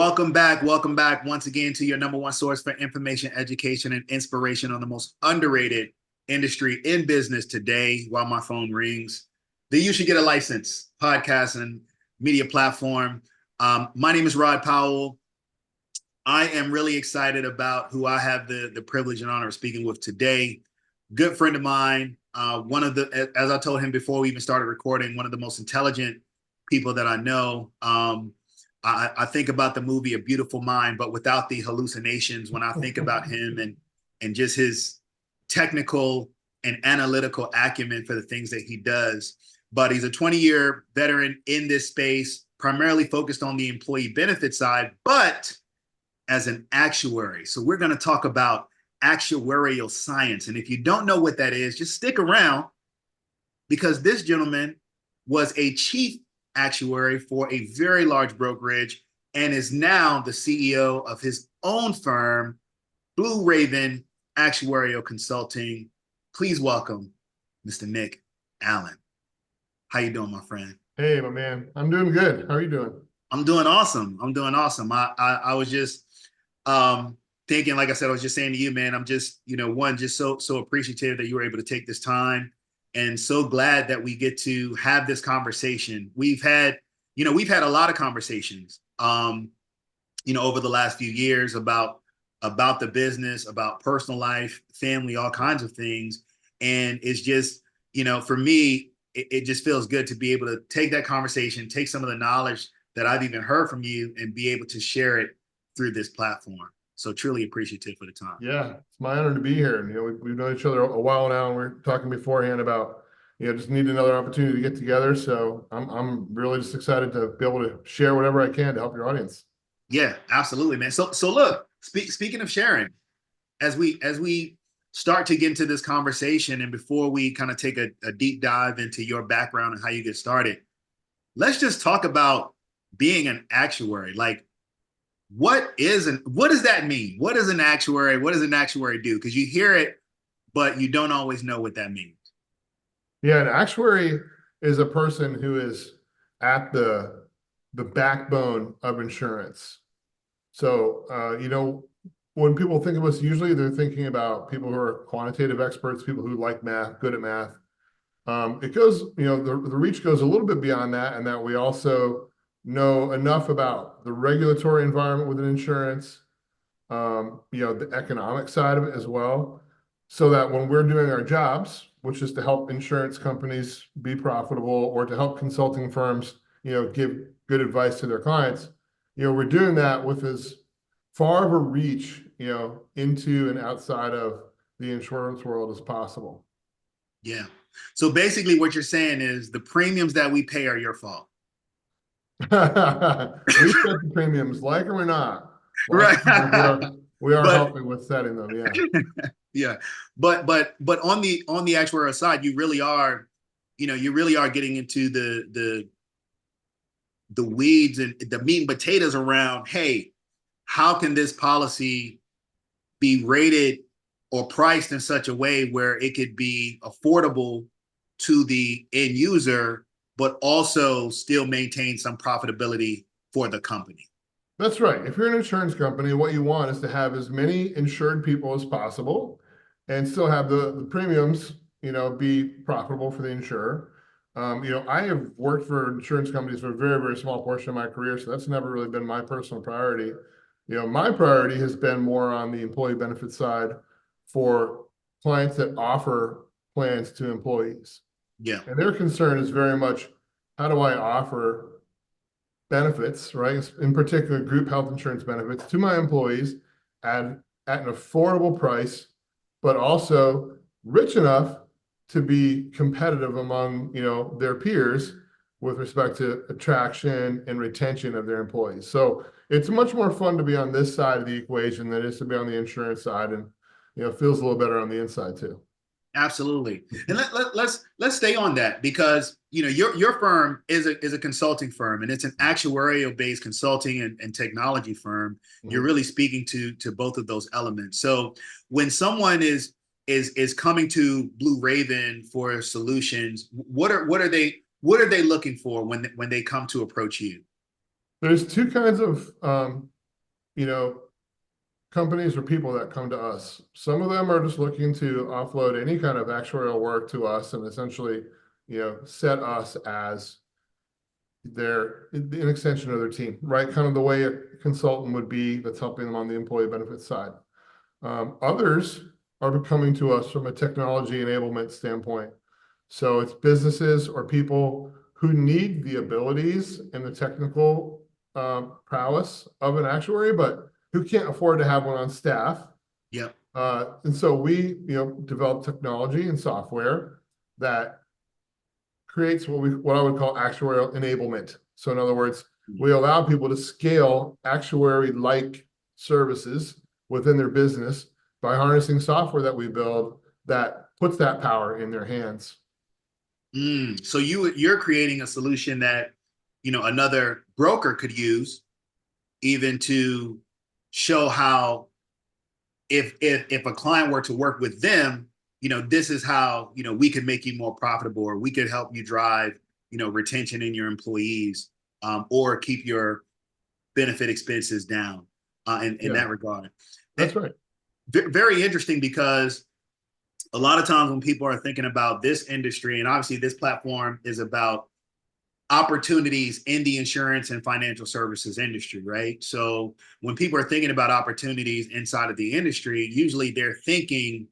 Welcome back once again to your number one source for information, education, and inspiration on the most underrated industry in business today. While my phone rings, the You Should Get a License podcast and media platform. My name is Rod Powell. I am really excited about who I have the privilege and honor of speaking with today. Good friend of mine, as I told him before we even started recording, one of the most intelligent people that I know. I think about the movie A Beautiful Mind, but without the hallucinations when I think about him and just his technical and analytical acumen for the things that he does. But he's a 20-year veteran in this space, primarily focused on the employee benefit side, but as an actuary. So we're going to talk about actuarial science. And if you don't know what that is, just stick around, because this gentleman was a chief actuary for a very large brokerage and is now the CEO of his own firm, Blue Raven Actuarial Consulting. Please welcome Mr. Nick Allen. How you doing, my friend? Hey, my man. I'm doing good. How are you doing? I'm doing awesome. I was just thinking, like I said, I was just saying to you, man, I'm just, just so appreciative that you were able to take this time, and so glad that we get to have this conversation. We've had a lot of conversations, over the last few years about the business, about personal life, family, all kinds of things. And it's just, for me, it just feels good to be able to take that conversation, take some of the knowledge that I've even heard from you, and be able to share it through this platform. So truly appreciative for the time. Yeah, it's my honor to be here. And, we've known each other a while now, and we we're talking beforehand about, just need another opportunity to get together. So I'm really just excited to be able to share whatever I can to help your audience. Yeah, absolutely, man. So look, speaking of sharing, as we start to get into this conversation, and before we kind of take a deep dive into your background and how you get started, let's just talk about being an actuary. Like, what does that mean? What is an actuary? What does an actuary do? Because you hear it, but you don't always know what that means. Yeah, an actuary is a person who is at the backbone of insurance. So, when people think of us, usually they're thinking about people who are quantitative experts, people who like math, good at math. It goes, the reach goes a little bit beyond that, and that we also know enough about the regulatory environment within insurance, the economic side of it as well, so that when we're doing our jobs, which is to help insurance companies be profitable or to help consulting firms, give good advice to their clients, we're doing that with as far of a reach, into and outside of the insurance world as possible. Yeah. So basically what you're saying is the premiums that we pay are your fault. We set the premiums, like them or not. Right. We are helping with setting them. Yeah. Yeah. But on the actuarial side, you really are getting into the weeds and the meat and potatoes around, hey, how can this policy be rated or priced in such a way where it could be affordable to the end user, but also still maintain some profitability for the company? That's right. If you're an insurance company, what you want is to have as many insured people as possible and still have the premiums, be profitable for the insurer. I have worked for insurance companies for a very, very small portion of my career, so that's never really been my personal priority. My priority has been more on the employee benefit side for clients that offer plans to employees. Yeah. And their concern is very much, how do I offer benefits, right? In particular, group health insurance benefits to my employees at an affordable price, but also rich enough to be competitive among, their peers with respect to attraction and retention of their employees. So it's much more fun to be on this side of the equation than it is to be on the insurance side, and feels a little better on the inside too. Absolutely. And let's stay on that, because your firm is a consulting firm, and it's an actuarial based consulting and technology firm. Mm-hmm. You're really speaking to both of those elements. So when someone is coming to Blue Raven for solutions, what are they looking for when they come to approach you? There's two kinds of you know, companies or people that come to us. Some of them are just looking to offload any kind of actuarial work to us and essentially, set us as an extension of their team, right? Kind of the way a consultant would be that's helping them on the employee benefits side. Others are coming to us from a technology enablement standpoint. So it's businesses or people who need the abilities and the technical prowess of an actuary, but who can't afford to have one on staff. Yep. And so we, develop technology and software that creates what I would call actuarial enablement. So in other words, we allow people to scale actuary-like services within their business by harnessing software that we build that puts that power in their hands. So you're creating a solution that, another broker could use, even to show how, if a client were to work with them, this is how, we could make you more profitable, or we could help you drive, retention in your employees, or keep your benefit expenses down, in that regard. That's right. Very interesting, because a lot of times when people are thinking about this industry, and obviously this platform is about opportunities in the insurance and financial services industry, right? So when people are thinking about opportunities inside of the industry, usually they're thinking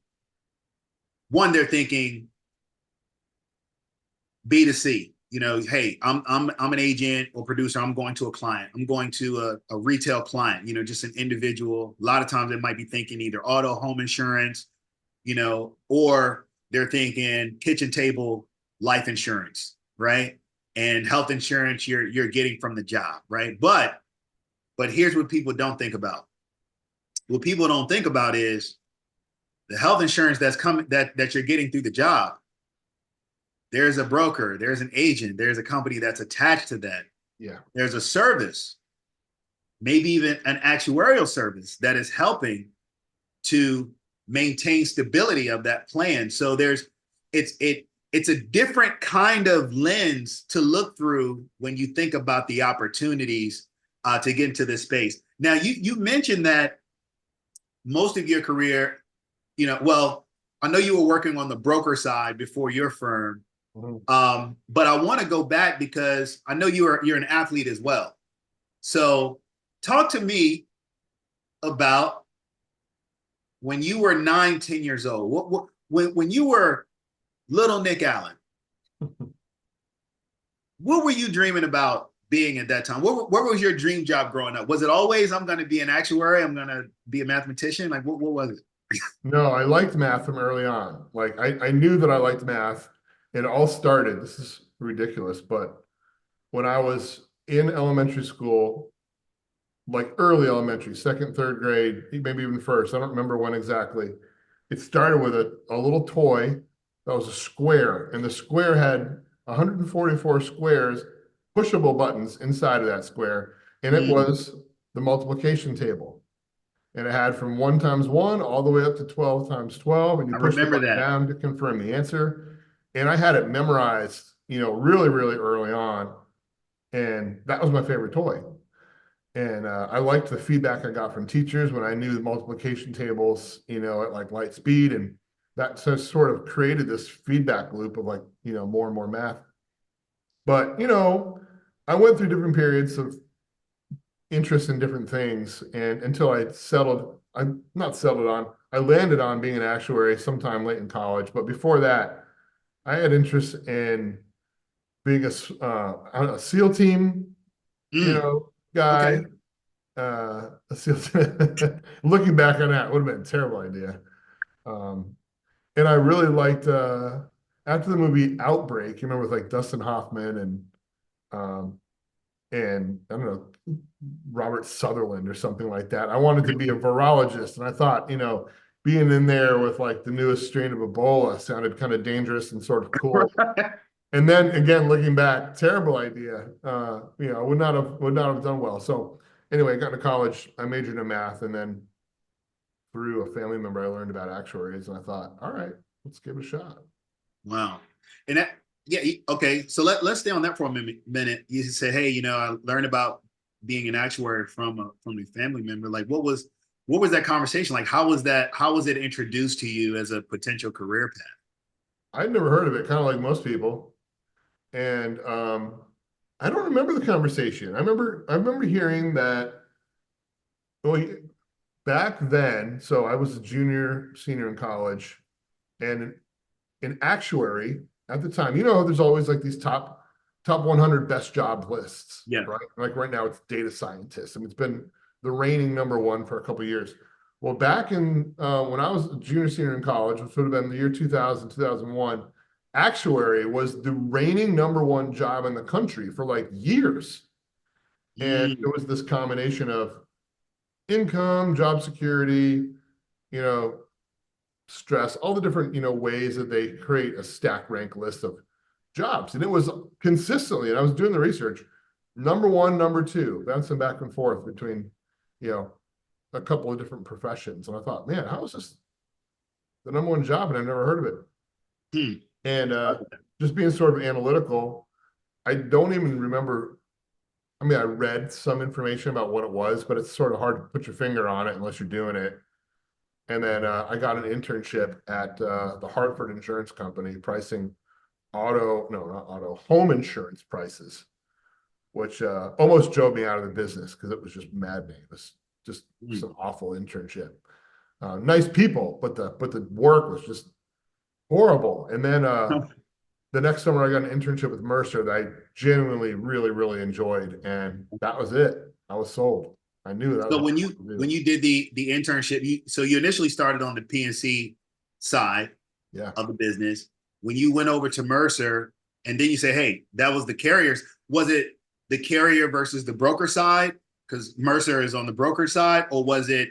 B2C. Hey, I'm an agent or producer. I'm going to a client. I'm going to a retail client. Just an individual. A lot of times they might be thinking either auto, home insurance, or they're thinking kitchen table life insurance, right? And health insurance you're getting from the job, right? But here's what people don't think about. What people don't think about is the health insurance that's coming that you're getting through the job. There's a broker, there's an agent, there's a company that's attached to that. Yeah. There's a service, maybe even an actuarial service that is helping to maintain stability of that plan. So it's a different kind of lens to look through when you think about the opportunities to get into this space. Now, you mentioned that most of your career, well, I know you were working on the broker side before your firm, but I want to go back because I know you're an athlete as well. So talk to me about when you were 9, 10 years old. When you were little Nick Allen, what were you dreaming about being at that time? What was your dream job growing up? Was it always, I'm going to be an actuary, I'm going to be a mathematician? Like, what was it? No, I liked math from early on. Like I knew that I liked math. It all started, this is ridiculous, but when I was in elementary school, like early elementary, second, third grade, maybe even first, I don't remember when exactly. It started with a little toy that was a square, and the square had 144 squares, pushable buttons inside of that square, and it was the multiplication table. And it had from 1 times 1 all the way up to 12 times 12, and you I push the remember button that. down to confirm the answer. And I had it memorized, really, really early on, and that was my favorite toy. And I liked the feedback I got from teachers when I knew the multiplication tables, at like light speed. And that sort of created this feedback loop of like, more and more math. But, I went through different periods of interest in different things. And until I'm not settled on, I landed on being an actuary sometime late in college. But before that, I had interest in being a SEAL team, guy. Okay. Looking back on that would have been a terrible idea. And I really liked after the movie Outbreak, you remember with like Dustin Hoffman um, and I don't know, Robert Sutherland or something like that. I wanted to be a virologist, and I thought, being in there with like the newest strain of Ebola sounded kind of dangerous and sort of cool. And then again, looking back, terrible idea. Would not have done well. So anyway, I got to college. I majored in math, and then through a family member, I learned about actuaries, and I thought, all right, let's give it a shot. Wow. And yeah, okay. So let's stay on that for a minute. You say, hey, I learned about being an actuary from a family member. Like, what was that conversation like? How was it introduced to you as a potential career path? I'd never heard of it, kind of like most people. And I don't remember the conversation. I remember hearing that, well, back then, so I was a junior, senior in college, and in actuary at the time, there's always like these top 100 best job lists, Yeah. right? Like right now, it's data scientists. I mean, it's been the reigning number one for a couple of years. Well, back in when I was a junior, senior in college, which would have been the year 2000, 2001, actuary was the reigning number one job in the country for like years. And Mm, it was this combination of income, job security, you know, stress, all the different, ways that they create a stack rank list of jobs. And it was consistently, and I was doing the research, number one, number two, bouncing back and forth between, you know, a couple of different professions. And I thought, man, how is this the number one job? And I've never heard of it. hmm. And just being sort of analytical, I don't even remember. I mean, I read some information about what it was, but it's sort of hard to put your finger on it unless you're doing it. And then I got an internship at the Hartford Insurance Company pricing no, not auto, home insurance prices, which almost drove me out of the business because it was just maddening. It was just Mm. an awful internship. Nice people, but the work was just horrible. And then the next summer I got an internship with Mercer that I genuinely really, really enjoyed. And that was it. I was sold. I knew that was So what when I you wanted to when do. you did the internship, you initially started on the PNC side Yeah. of the business. When you went over to Mercer, and then you say, "Hey, that was the carriers." Was it the carrier versus the broker side? Because Mercer is on the broker side, or was it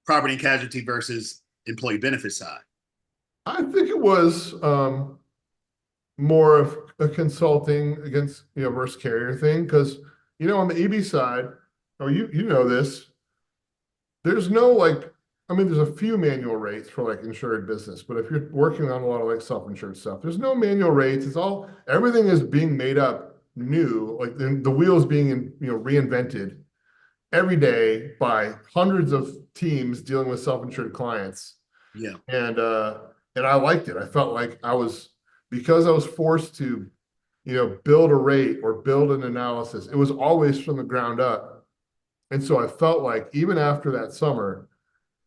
property and casualty versus employee benefit side? I think it was more of a consulting against, versus carrier thing. Because, on the EB side, oh, you know this, there's no like, I mean, there's a few manual rates for like insured business, but if you're working on a lot of like self-insured stuff, there's no manual rates. It's all, everything is being made up new, like the wheels being, reinvented every day by hundreds of teams dealing with self-insured clients. Yeah. And and I liked it. I felt like because I was forced to, build a rate or build an analysis. It was always from the ground up. And so I felt like even after that summer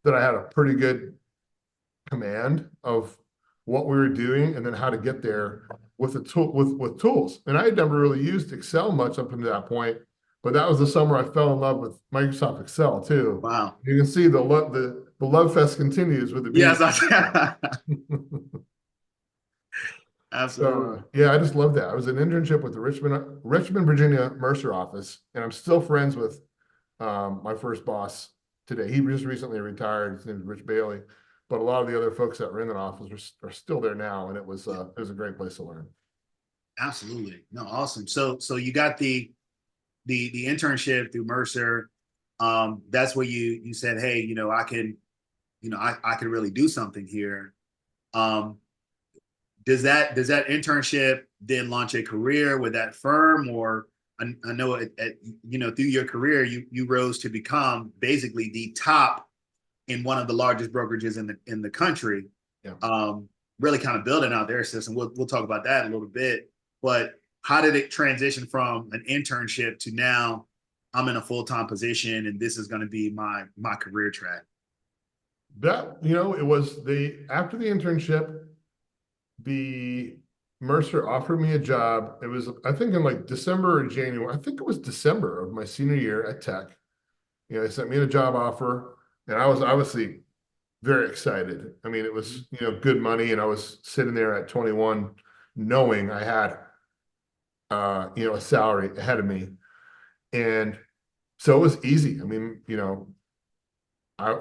that I had a pretty good command of what we were doing and then how to get there with the tool with tools. And I had never really used Excel much up until that point, but that was the summer I fell in love with Microsoft Excel too. Wow. You can see the love fest continues with it being. Yes, So absolutely. yeah, I just love that. I was an internship with the Richmond, Virginia Mercer office, and I'm still friends with my first boss today. He just recently retired. His name is Rich Bailey, but a lot of the other folks that were in that office are still there now, and it was a great place to learn. Absolutely. No, awesome. So you got the internship through Mercer. That's where you said, hey, I can really do something here. Um, does that internship then launch a career with that firm, or I know through your career you rose to become basically the top in one of the largest brokerages in the country. Yeah. Really kind of building out their system. We'll talk about that in a little bit. But how did it transition from an internship to now I'm in a full-time position and this is going to be my career track? That, it was after the internship, the Mercer offered me a job. It was, I think, in like December or January. I think it was December of my senior year at Tech. They sent me a job offer, and I was obviously very excited. I mean, it was, good money, and I was sitting there at 21 knowing I had a salary ahead of me. And so it was easy. I mean, it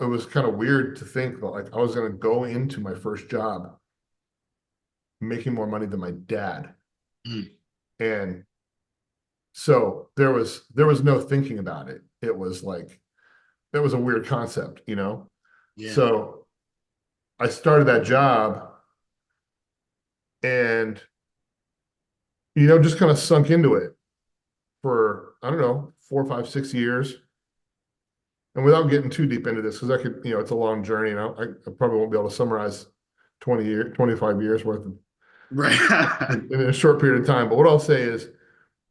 was kind of weird to think that like I was going to go into my first job making more money than my dad. Mm, And so there was no thinking about it. It was like that was a weird concept. yeah. So I started that job and just kind of sunk into it for I don't know, 4, 5, 6 years. And without getting too deep into this, because I could, it's a long journey, and I probably won't be able to summarize 25 years worth of Right. in a short period of time. But what I'll say is,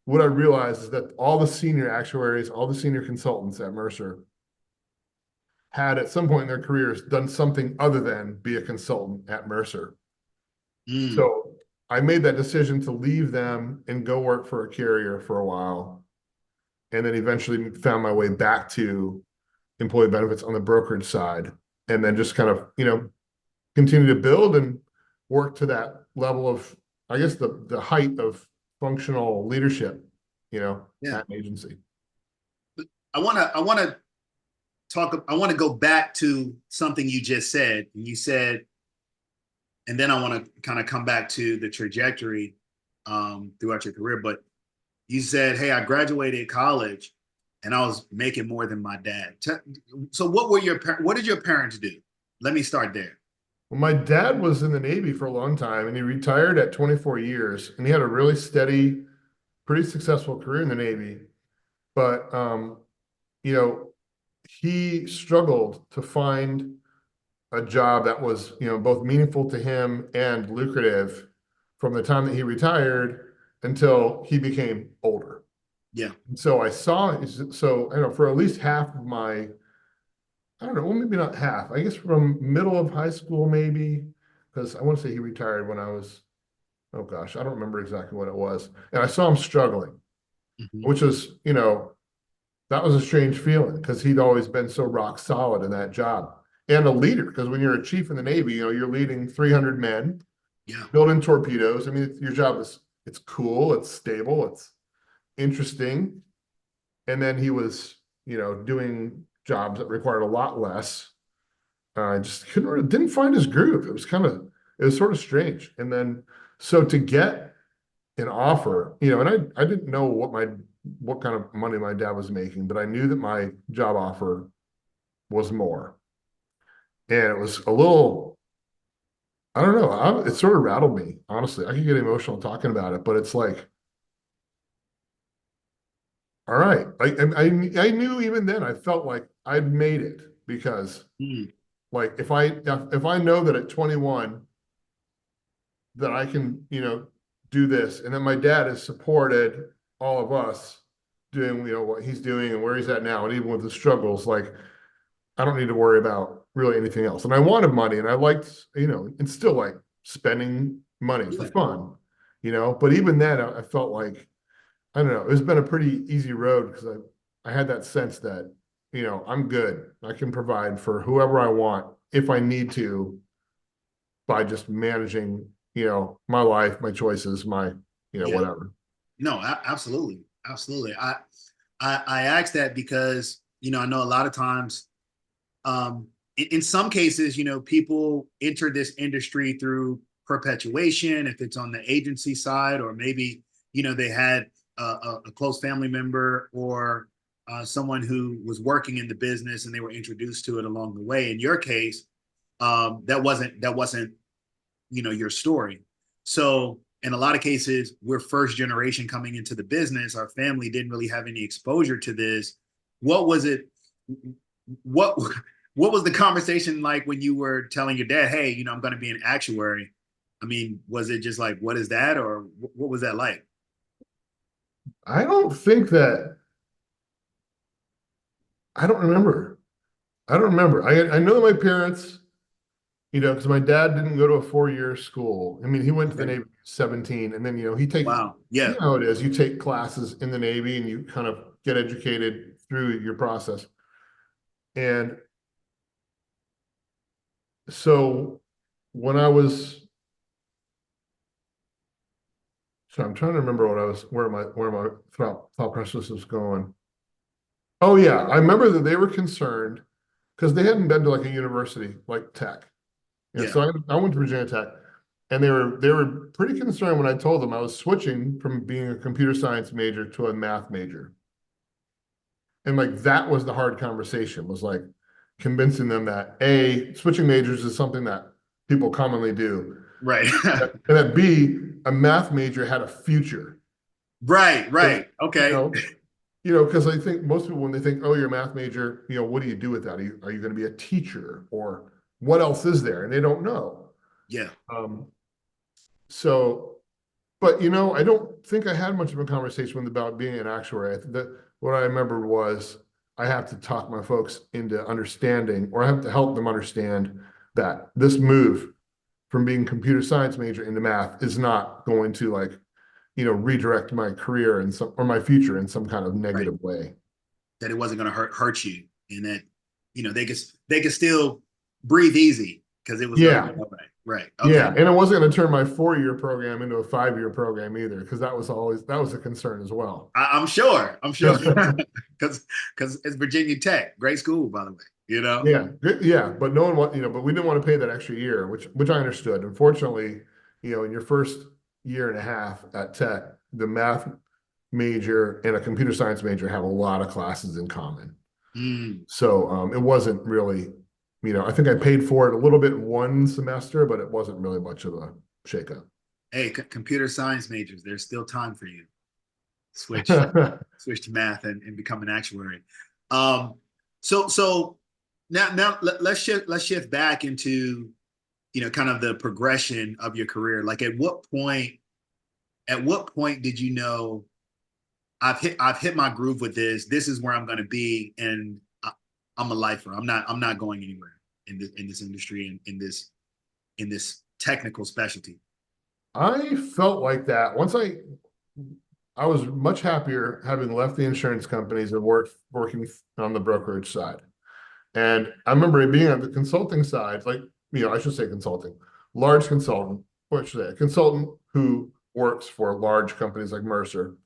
what I realized is that all the senior actuaries, all the senior consultants at Mercer had at some point in their careers done something other than be a consultant at Mercer. Mm, So I made that decision to leave them and go work for a carrier for a while. And then eventually found my way back to employee benefits on the brokerage side. And then just kind of, continue to build and work to that level of, I guess, the height of functional leadership, yeah. at an agency. I want to I want to go back to something you just said. You said, and then I want to kind of come back to the trajectory throughout your career. But you said, "Hey, I graduated college, and I was making more than my dad." So, what did your parents do? Let me start there. Well, my dad was in the Navy for a long time, and he retired at 24 years, and he had a really steady, pretty successful career in the Navy. But you know, he struggled to find a job that was, both meaningful to him and lucrative from the time that he retired until he became older. Yeah. And so I saw, so I know for at least half of my, I don't know, well, maybe not half, I guess from middle of high school, maybe, because I want to say he retired when I was, oh gosh, I don't remember exactly what it was. And I saw him struggling, Mhm. which was, that was a strange feeling because he'd always been so rock solid in that job and a leader. Because when you're a chief in the Navy, you're leading 300 men, Yeah. building torpedoes. I mean, your job it's cool, it's stable, it's interesting. And then he was, doing jobs that required a lot less. I just didn't find his groove. It was sort of strange. And then, so to get an offer, and I didn't know what kind of money my dad was making, but I knew that my job offer was more. And it was a little, I don't know, it sort of rattled me, honestly. I could get emotional talking about it, but it's like, all right. I knew even then I felt like I'd made it because Mm, like if I know that at 21 that I can, do this, and then my dad has supported all of us doing, what he's doing and where he's at now, and even with the struggles, like I don't need to worry about really anything else. And I wanted money, and I liked, and still like spending money for yeah. fun, But even then, I felt like I don't know. It's been a pretty easy road because I had that sense that, I'm good. I can provide for whoever I want if I need to by just managing, my life, my choices, my, Yeah. whatever. No, absolutely. Absolutely. I asked that because, I know a lot of times, in some cases, people enter this industry through perpetuation, if it's on the agency side, or maybe, they had a close family member or someone who was working in the business and they were introduced to it along the way. In your case, that wasn't your story. So in a lot of cases, we're first generation coming into the business. Our family didn't really have any exposure to this. What was it? What what was the conversation like when you were telling your dad, "Hey, I'm going to be an actuary"? I mean, was it just like, "What is that?" or what was that like? I don't think that, I don't remember. I don't remember. I know my parents, because my dad didn't go to a 4 year school. I mean, he went to the Okay. Navy at 17, and then, he takes, Wow. Yeah. how it is. You take classes in the Navy and you kind of get educated through your process. And so when I was, so I'm trying to remember where my thought process was going. Oh yeah, I remember that they were concerned because they hadn't been to like a university like tech. Yeah. So I went to Virginia Tech, and they were pretty concerned when I told them I was switching from being a computer science major to a math major. And like that was the hard conversation, was like convincing them that A, switching majors is something that people commonly do. Right. And that B, a math major had a future. Right. Because, Right. you Okay. know, you know, because I think most people, when they think, oh, you're a math major, you know, what do you do with that? Are you going to be a teacher, or what else is there? And they don't know. Yeah. Um, so, but you know, I don't think I had much of a conversation with about being an actuary. I think that what I remember was I have to talk my folks into understanding, or I have to help them understand that this move from being computer science major into math is not going to, like, you know, redirect my career in some, or my future in some kind of Right. negative way. That it wasn't going to hurt you, and that they could still breathe easy because it was going to Yeah. be all right. Right. Okay. Yeah. And it wasn't going to turn my 4-year program into a 5-year program either, because that was a concern as well. I'm sure. I'm sure. Because it's Virginia Tech, great school, by the way. You know. Yeah, yeah, but no one want, you know, but we didn't want to pay that extra year, which I understood. Unfortunately, you know, in your first year and a half at Tech, the math major and a computer science major have a lot of classes in common. Mm. So it wasn't really, you know, I think I paid for it a little bit one semester, but it wasn't really much of a shakeup. Hey, computer science majors, there's still time for you. Switch switch to math and become an actuary. Um, so now let's shift back into kind of the progression of your career. Like at what point did you know I've hit my groove with this. This is where I'm going to be, and I'm a lifer. I'm not going anywhere in this industry and in this technical specialty. I felt like that once I was much happier having left the insurance companies and working on the brokerage side. And I remember it being on the consulting side, like, you know, I should say consulting, large consultant, or I should say a consultant who works for large companies like Mercer.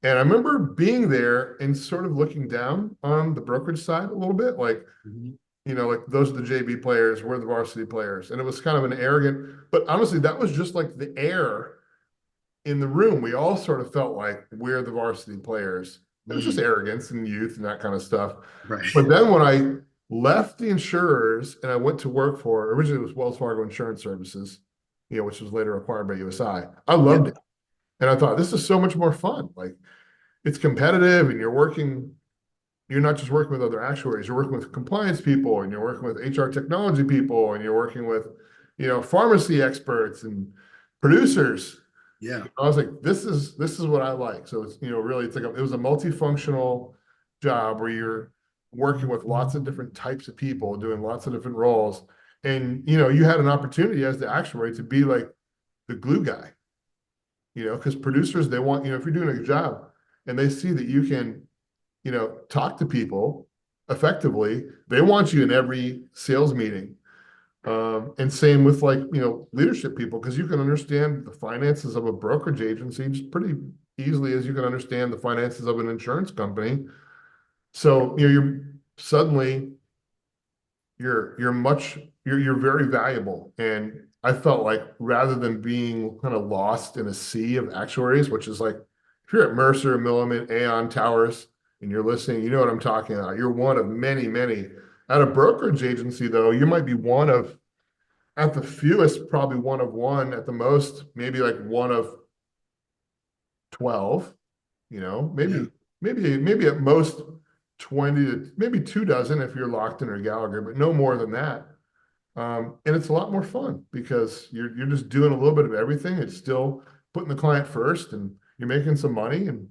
And I remember being there and sort of looking down on the brokerage side a little bit, like, Mhm. you know, like those are the JV players, we're the varsity players. And it was kind of an arrogant, but honestly, that was just like the air in the room. We all sort of felt like we're the varsity players. It was just Mm, arrogance and youth and that kind of stuff. right. But then when I left the insurers and I went to work for, originally it was Wells Fargo Insurance Services, you know, which was later acquired by USI. I Yep. loved it. And I thought, this is so much more fun. Like, it's competitive and you're not just working with other actuaries, you're working with compliance people and you're working with HR technology people and you're working with, you know, pharmacy experts and producers. Yeah. I was like, this is what I like. So it's, you know, really it's like it was a multifunctional job where you're working with lots of different types of people, doing lots of different roles. And you know, you had an opportunity as the actuary to be like the glue guy, you know, because producers, they want, you know, if you're doing a good job and they see that you can, you know, talk to people effectively, they want you in every sales meeting. And same with, like, you know, leadership people, because you can understand the finances of a brokerage agency just pretty easily as you can understand the finances of an insurance company. So, you know, you're suddenly you're very valuable. And I felt like rather than being kind of lost in a sea of actuaries, which is like if you're at Mercer, Milliman, Aon, Towers, and you're listening, you know what I'm talking about. You're one of many, many. At a brokerage agency, though, you might be one of, at the fewest, probably one of one, at the most, maybe like one of 12, you know, Yeah. maybe at most 20 to maybe 2 dozen if you're Lockton or Gallagher, but no more than that. And it's a lot more fun because you're just doing a little bit of everything. It's still putting the client first and you're making some money. And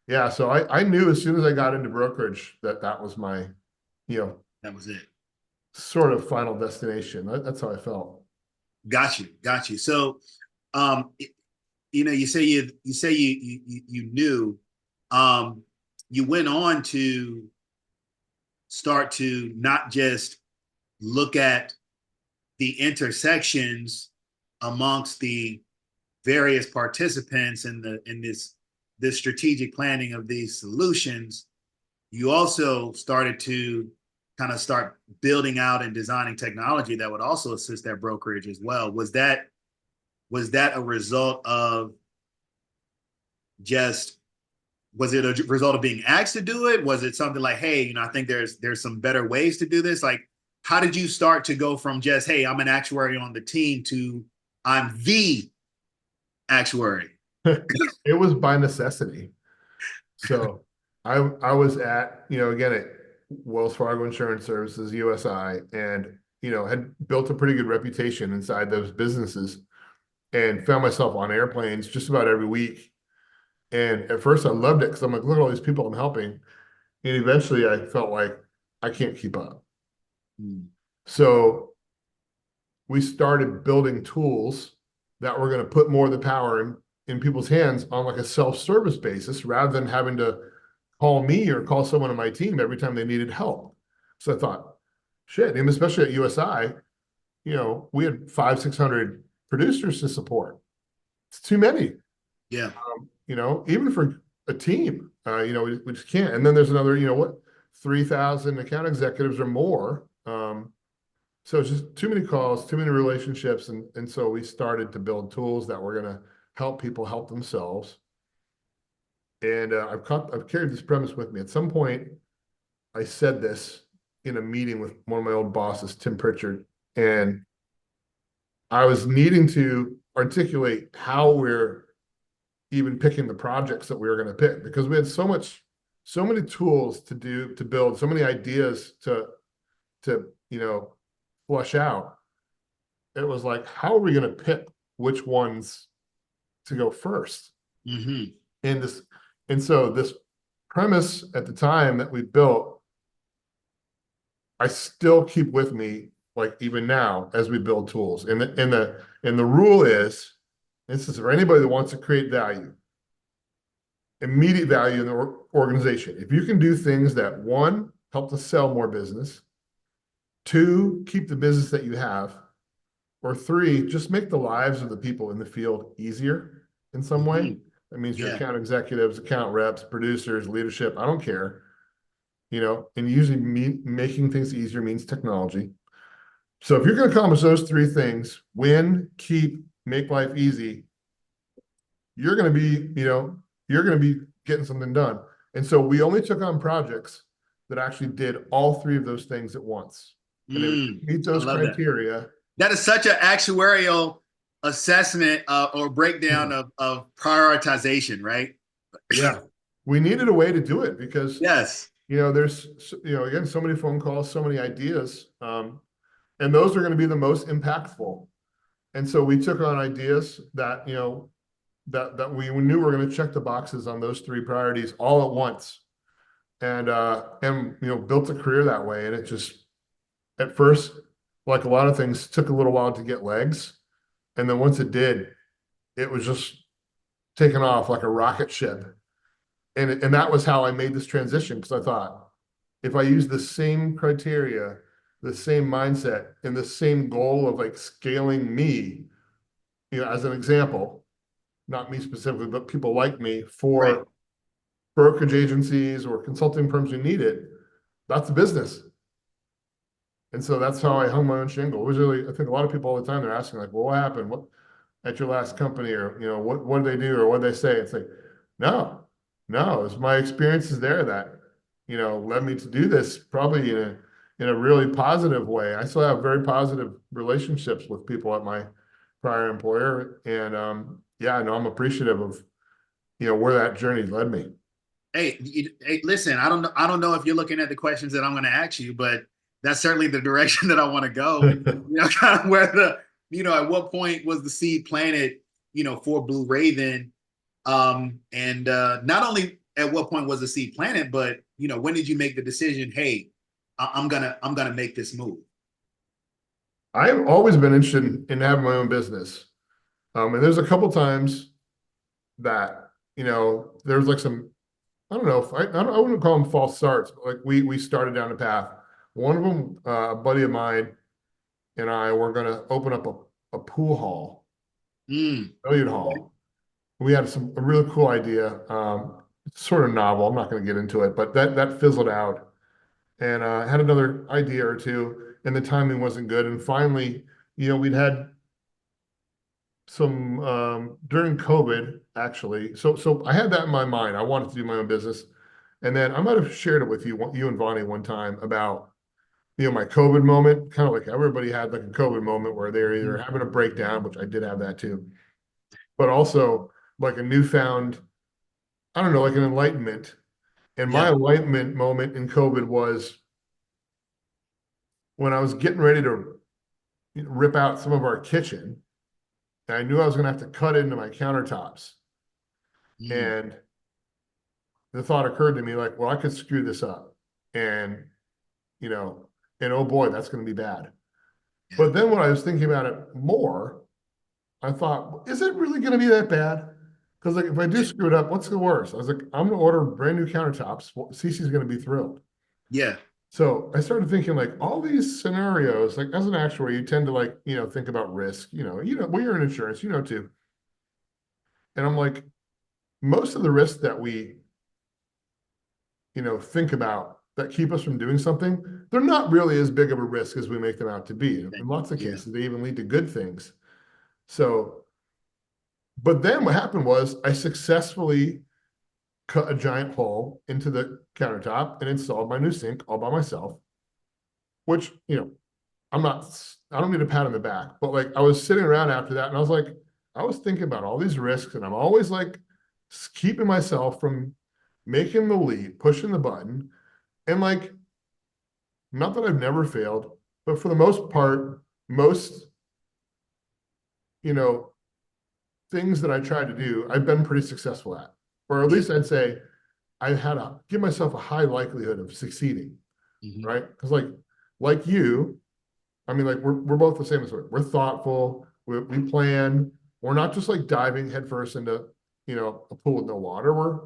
yeah, so I knew as soon as I got into brokerage that that was my, you know, That was it. sort of final destination. That's how I felt. Got you. Got you. So, um, you say you knew, um, you went on to start to not just look at the intersections amongst the various participants in this strategic planning of these solutions. You also started to kind of start building out and designing technology that would also assist that brokerage as well. Was that a result of just was it a result of being asked to do it? Was it something like, hey, I think there's some better ways to do this? Like, how did you start to go from just, hey, I'm an actuary on the team to I'm the actuary? It was by necessity. So I was at, again, at Wells Fargo Insurance Services, USI, and, had built a pretty good reputation inside those businesses and found myself on airplanes just about every week. And at first I loved it because I'm like, look at all these people I'm helping. And eventually I felt like I can't keep up. Mm. So we started building tools that were going to put more of the power in people's hands on like a self-service basis rather than having to call me or call someone on my team every time they needed help. So I thought, shit, and especially at USI, we had 600 producers to support. It's too many, Yeah. even for a team, we just can't. And then there's another, 3,000 account executives or more. So it's just too many calls, too many relationships. And so we started to build tools that were going to help people help themselves. And I've carried this premise with me. At some point, I said this in a meeting with one of my old bosses, Tim Pritchard, and I was needing to articulate how we're even picking the projects that we were going to pick because we had so many tools to build, so many ideas to flush out. It was like, how are we going to pick which ones to go first? Hmm. And so this premise at the time that we built, I still keep with me, like even now as we build tools. And the rule is, this is for anybody that wants to create value, immediate value in the organization. If you can do things that, one, help to sell more business, two, keep the business that you have, or three, just make the lives of the people in the field easier in some way. Hmm. That means your Yeah. account executives, account reps, producers, leadership. I don't care. And usually making things easier means technology. So if you're going to accomplish those three things, win, keep, make life easy, you're going to be, you're going to be getting something done. And so we only took on projects that actually did all three of those things at once. And they would Mm. meet I those love that. criteria. That is such an actuarial assessment or breakdown of prioritization, right? Yeah. We needed a way to do it because, Yes. there's, again, so many phone calls, so many ideas. And those are going to be the most impactful. And so we took on ideas that, that we knew we were going to check the boxes on those three priorities all at once. And built a career that way. And it just, at first, like a lot of things, took a little while to get legs. And then once it did, it was just taking off like a rocket ship. And that was how I made this transition because I thought, if I use the same criteria, the same mindset, and the same goal of like scaling me, as an example, not me specifically, but people like me Right. for brokerage agencies or consulting firms who need it, that's a business. And so that's how I hung my own shingle. It was really, I think a lot of people all the time, they're asking like, well, what happened? What at your last company? Or, what did they do? Or what did they say? It's like, no, no, it's my experiences there that, led me to do this probably in a really positive way. I still have very positive relationships with people at my prior employer. And yeah, no, I'm appreciative of, where that journey led me. Hey, listen, I don't know if you're looking at the questions that I'm going to ask you, but that's certainly the direction that I want to go. Kind of where at what point was the seed planted, for Blue Raven? And not only at what point was the seed planted, but when did you make the decision? Hey, I'm gonna make this move. I've always been interested in having my own business. And there's a couple times that, there's like some, I don't know if I wouldn't call them false starts, but like we started down a path. One of them, a buddy of mine and I were going to open up a pool hall, Mm. billiard hall. We had a really cool idea, sort of novel. I'm not going to get into it, but that fizzled out. And had another idea or two, and the timing wasn't good. And finally, we'd had some during COVID actually. So I had that in my mind. I wanted to do my own business, and then I might have shared it with you and Vonnie one time about my COVID moment. Kind of like everybody had like a COVID moment where they're either having a breakdown, which I did have that too, but also like a newfound, I don't know, like an enlightenment And my Yeah. enlightenment moment in COVID was when I was getting ready to rip out some of our kitchen. And I knew I was going to have to cut into my countertops. Mm, And the thought occurred to me like, well, I could screw this up. And, you know, and oh boy, that's going to be bad. yeah. But then when I was thinking about it more, I thought, is it really going to be that bad? Because like if I do screw it up, what's the worst? I was like, I'm going to order brand new countertops. Well, Cece's going to be thrilled. Yeah. So I started thinking like all these scenarios, like as an actuary, you tend to like, think about risk, well, you're in insurance, too. And I'm like, most of the risks that we, think about that keep us from doing something, they're not really as big of a risk as we make them out to be. In lots of Yeah. cases, they even lead to good things. So, but then what happened was I successfully cut a giant hole into the countertop and installed my new sink all by myself, which, I'm not, I don't need a pat on the back, but like I was sitting around after that and I was like, I was thinking about all these risks and I'm always like keeping myself from making the leap, pushing the button. And like, not that I've never failed, but for the most part, most, you know, things that I tried to do, I've been pretty successful at, or at Yeah. least I'd say I had to give myself a high likelihood of succeeding, Hmm. right? Because like you, I mean, like we're both the same as we're thoughtful. We plan. We're not just like diving headfirst into a pool with no water. We're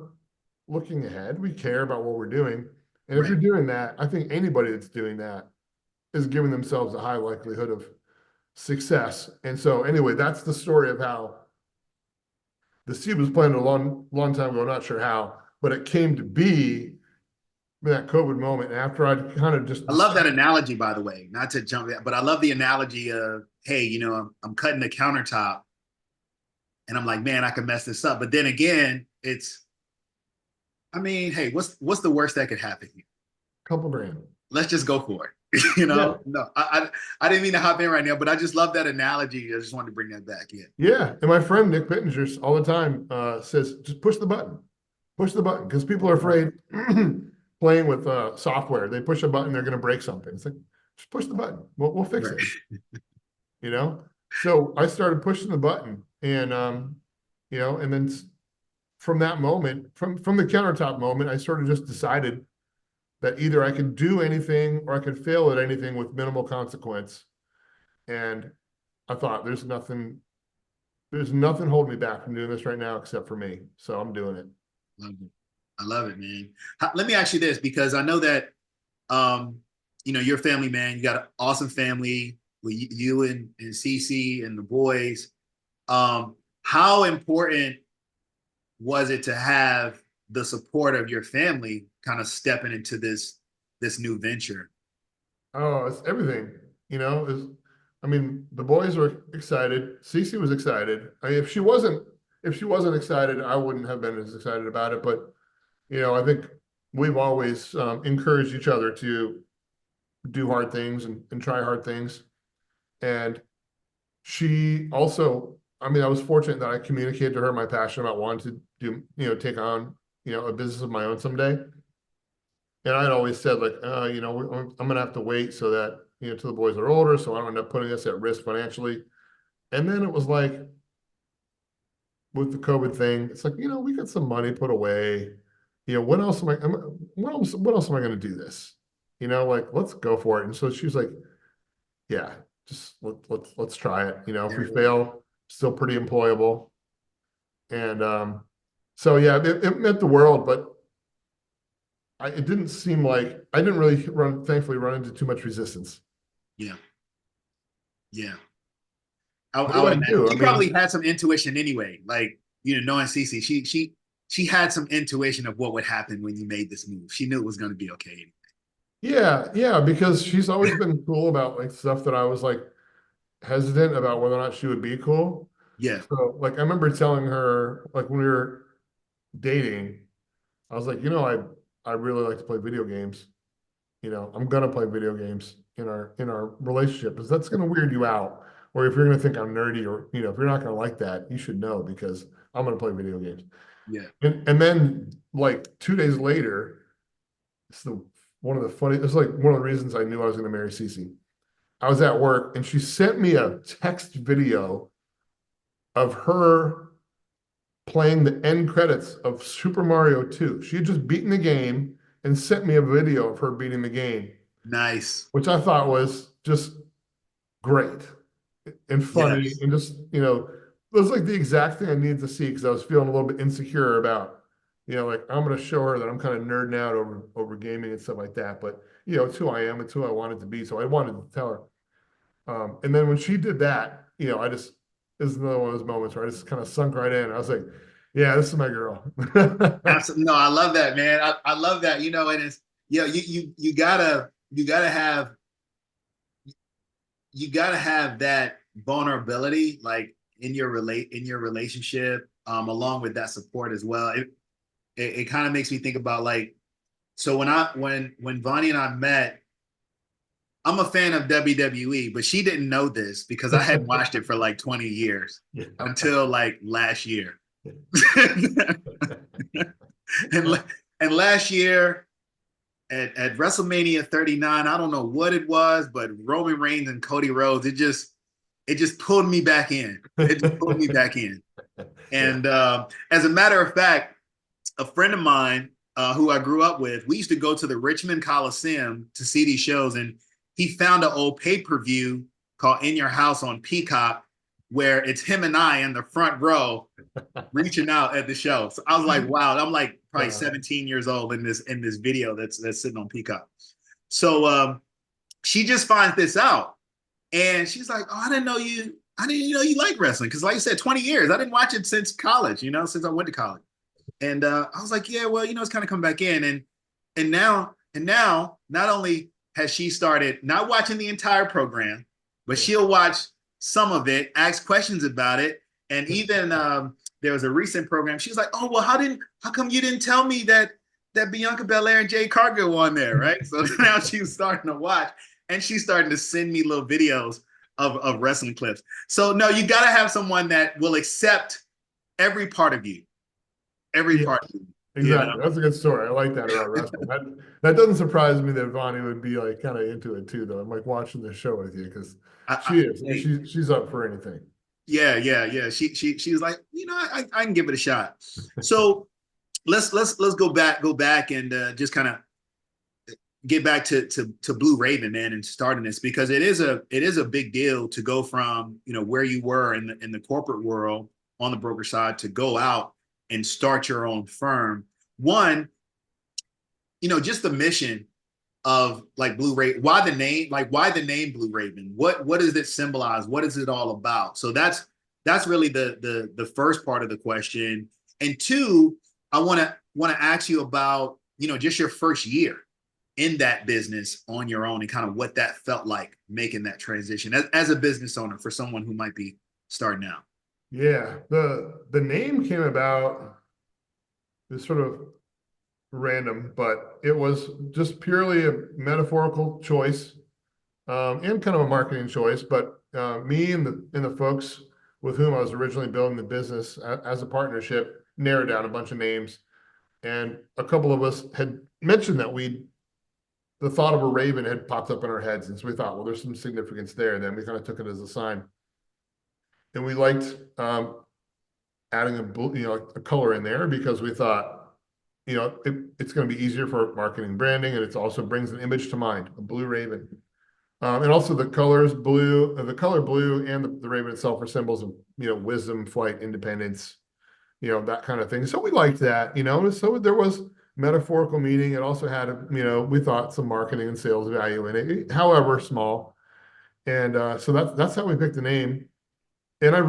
looking ahead. We care about what we're doing. And if Right. you're doing that, I think anybody that's doing that is giving themselves a high likelihood of success. And so anyway, that's the story of how the seed was planted a long time ago. Not sure how, but it came to be in that COVID moment. And after I kind of just I love that decided analogy, by the way, not to jump in, but I love the analogy of, hey, I'm cutting the countertop and I'm like, man, I can mess this up. But then again, I mean, hey, what's the worst that could happen here? a couple grand. Let's just go for it. Yeah. No, I didn't mean to hop in right now, but I just love that analogy. I just wanted to bring that back. Yeah. Yeah, and my friend Nick Pittenger all the time says, just push the button, because people are afraid playing with software. They push a button, they're going to break something. It's like, just push the button. We'll fix Right. it. So I started pushing the button, and and then from that moment, from the countertop moment, I sort of just decided that either I could do anything or I could fail at anything with minimal consequence. And I thought, there's nothing holding me back from doing this right now except for me. So I'm doing it. Love it. I love it, man. Let me ask you this because I know that um, you're a family man. You got an awesome family with you and Cece and the boys. How important was it to have the support of your family kind of stepping into this new venture? Oh, it's everything. I mean, the boys were excited. Cece was excited. I mean, if she wasn't excited, I wouldn't have been as excited about it. But I think we've always encouraged each other to do hard things and try hard things. And she also, I mean, I was fortunate that I communicated to her my passion about wanting to do, take on, a business of my own someday. And I'd always said like, I'm gonna have to wait so that, till the boys are older, so I don't end up putting us at risk financially. And then it was like with the COVID thing, it's like, we got some money put away. When else am I, what else am I gonna do this? Like, let's go for it. And so she was like, yeah, just let's try it. If There we it is. fail, still pretty employable. And so yeah, it meant the world, but it didn't seem like I didn't really thankfully run into too much resistance. Yeah, yeah. What I would about imagine you? I she probably mean, had some intuition anyway. Like, knowing Cece, she had some intuition of what would happen when you made this move. She knew it was going to be okay. yeah, because she's always been cool about like stuff that I was like hesitant about whether or not she would be cool. Yeah, So like I remember telling her like when we were dating, I was like, I really like to play video games. I'm gonna play video games in our relationship because that's gonna weird you out. Or if you're gonna think I'm nerdy, or if you're not gonna like that, you should know because I'm gonna play video games. yeah. And then like 2 days later, it's the one of the funny. It's like one of the reasons I knew I was going to marry Cece. I was at work and she sent me a text video of her playing the end credits of Super Mario 2. She had just beaten the game and sent me a video of her beating the game, Nice. which I thought was just great and funny Yes. and just, it was like the exact thing I needed to see because I was feeling a little bit insecure about, like I'm going to show her that I'm kind of nerding out over gaming and stuff like that. But, it's who I am, it's who I wanted to be. So I wanted to tell her. And then when she did that, this is another one of those moments where I just kind of sunk right in. I was like, yeah, this is my girl. Absolutely. No, I love that, man. I love that. And it's you gotta have that vulnerability like in your relationship, along with that support as well. It kind of makes me think about like, so when Vonnie and I met, I'm a fan of WWE, but she didn't know this because I hadn't watched it for like 20 years Yeah. until like last year. and and last year at WrestleMania 39, I don't know what it was, but Roman Reigns and Cody Rhodes, it just pulled me back in. It just pulled me back in. Yeah. And as a matter of fact, a friend of mine who I grew up with, we used to go to the Richmond Coliseum to see these shows, and he found an old pay-per-view called In Your House on Peacock, where it's him and I in the front row reaching out at the show. So I was like, wow, I'm like probably Uh, 17 years old in this video that's sitting on Peacock. So she just finds this out, and she's like, oh, I didn't know you like wrestling. Because like you said, 20 years. I didn't watch it since college, since I went to college. And I was like, yeah, well, it's kind of come back in. And now not only has she started not watching the entire program, but yeah. she'll watch some of it, ask questions about it. And even there was a recent program. She was like, oh, well, how come you didn't tell me that Bianca Belair and Jay Cargill were on there, right? So now she's starting to watch, and she's starting to send me little videos of wrestling clips. So no, you got to have someone that will accept every part of you, every Yeah, part of you. You know, exactly. That's a good story. I like that about wrestling. That doesn't surprise me that Vonnie would be like kind of into it too, though. I'm like watching this show with you because she is. And hey, she's up for anything. yeah. She was like, I can give it a shot. So let's go back and just kind of get back to Blue Raven, man, and starting this, because it is a big deal to go from where you were in the corporate world on the broker side to go out and start your own firm. One, just the mission of like Blue Raven. Why the name? Like, why the name Blue Raven? What does it symbolize? What is it all about? So that's really the first part of the question. And two, I want to ask you about just your first year in that business on your own, and kind of what that felt like making that transition as a business owner for someone who might be starting out. Yeah, the name came about. It's sort of random, but it was just purely a metaphorical choice, and kind of a marketing choice. But me and the folks with whom I was originally building the business as a partnership narrowed down a bunch of names, and a couple of us had mentioned that the thought of a raven had popped up in our heads, and so we thought, well, there's some significance there. And then we kind of took it as a sign, and we liked adding a color in there because we thought, it's going to be easier for marketing branding, and it also brings an image to mind, a blue raven. And also the colors blue, the color blue and the raven itself are symbols of, wisdom, flight, independence, that kind of thing. So we liked that, so there was metaphorical meaning. It also had, we thought some marketing and sales value in it, however small. And so that's how we picked the name. And I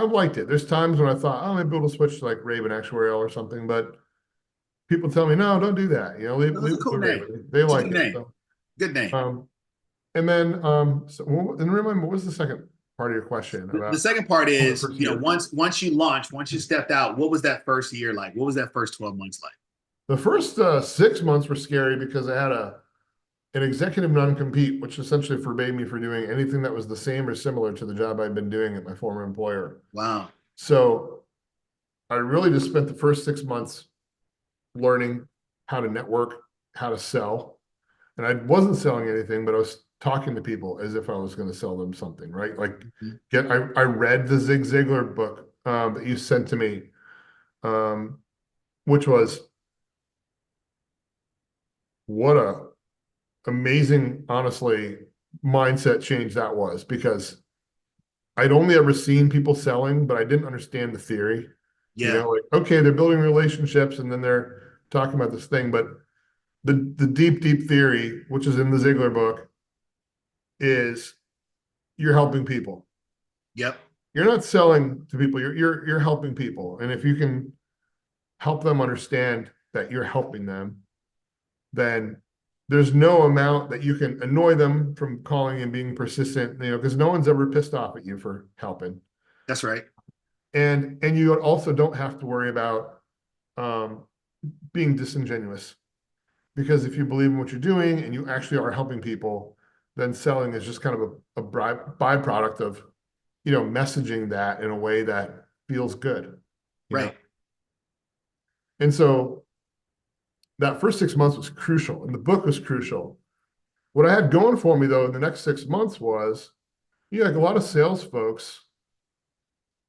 liked it. There's times when I thought, oh, maybe we'll switch to like Raven Actuarial or something, but people tell me, no, don't do that. No, it's Leave a it to cool name. Raven. They It's a like good it. name. So, Good name. um, and then, and remember, what was the second part of your question The about second part the is, first year? once you launched, once you stepped out, what was that first year like? What was that first 12 months like? The first 6 months were scary because I had an executive non-compete, which essentially forbade me from doing anything that was the same or similar to the job I'd been doing at my former employer. Wow. So I really just spent the first 6 months learning, how to network, how to sell. And I wasn't selling anything, but I was talking to people as if I was going to sell them something, right? Like, Mhm. I read the Zig Ziglar book that you sent to me, um, which was what a amazing, honestly, mindset change that was, because I'd only ever seen people selling, but I didn't understand the theory. You Yeah. know, like, okay, they're building relationships and then they're talking about this thing, but the deep theory, which is in the Ziglar book, is you're helping people. Yep. You're not selling to people, you're helping people. And if you can help them understand that you're helping them, then there's no amount that you can annoy them from calling and being persistent, you know, because no one's ever pissed off at you for helping. That's right. And you also don't have to worry about um, being disingenuous, because if you believe in what you're doing and you actually are helping people, then selling is just kind of a byproduct of, you know, messaging that in a way that feels good, you know. Right. And so that first 6 months was crucial, and the book was crucial. What I had going for me though in the next 6 months was, you know, like a lot of sales folks,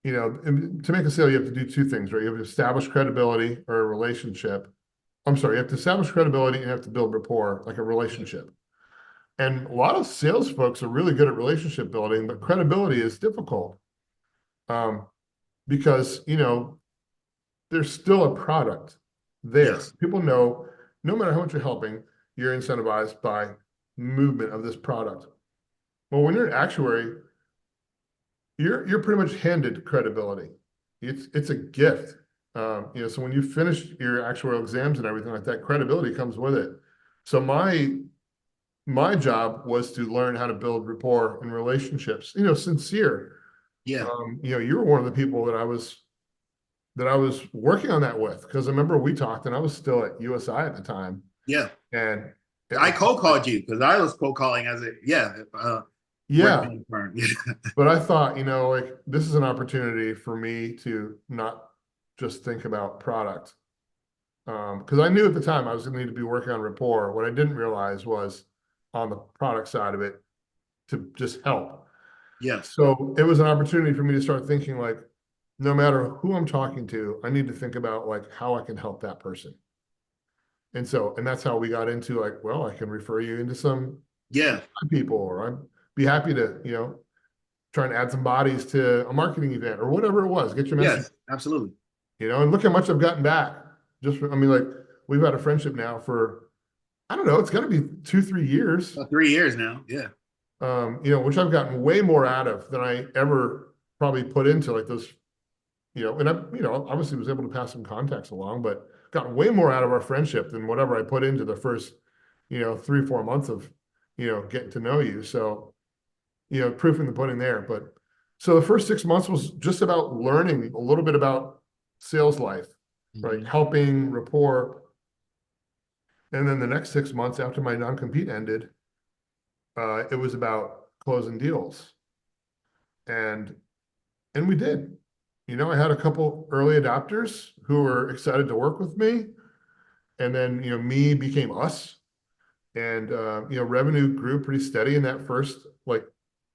you know, to make a sale, you have to do two things, right? You have to establish credibility or a relationship. I'm sorry, you have to establish credibility and you have to build rapport, like a relationship. And a lot of sales folks are really good at relationship building, but credibility is difficult, um, because, you know, there's still a product there. Yes. People know no matter how much you're helping, you're incentivized by movement of this product. Well, when you're an actuary, you're pretty much handed credibility. It's a gift. You know, so when you finish your actuarial exams and everything like that, credibility comes with it. So my job was to learn how to build rapport and relationships, you know, sincere. Yeah. You know, you were one of the people that I was working on that with, because I remember we talked and I was still at USI at the time. Yeah. And it I was cold like, called you because I was cold calling as a for a yeah, different firm. but I thought, you know, like, this is an opportunity for me to not just think about product. Because I knew at the time I was going to need to be working on rapport. What I didn't realize was on the product side of it to just help. Yes. So it was an opportunity for me to start thinking like, no matter who I'm talking to, I need to think about like how I can help that person. And so, and that's how we got into like, well, I can refer you into some Yeah. people, or I'd be happy to, you know, try and add some bodies to a marketing event or whatever it was, get your message, Yes. Absolutely. you know, and look how much I've gotten back. Just, I mean, like, we've had a friendship now for, I don't know, it's got to be 2, 3 years, About 3 years now. Yeah. you know, which I've gotten way more out of than I ever probably put into like those, you know, and I, you know, obviously was able to pass some contacts along, but got way more out of our friendship than whatever I put into the first, you know, 3, 4 months of, you know, getting to know you. So, you know, proof in the pudding there. But so the first 6 months was just about learning a little bit about sales life, right? Hmm. Helping rapport. And then the next 6 months after my non-compete ended, it was about closing deals. And and we did. You know, I had a couple early adopters who were excited to work with me. And then, you know, me became us. And you know, revenue grew pretty steady in that first like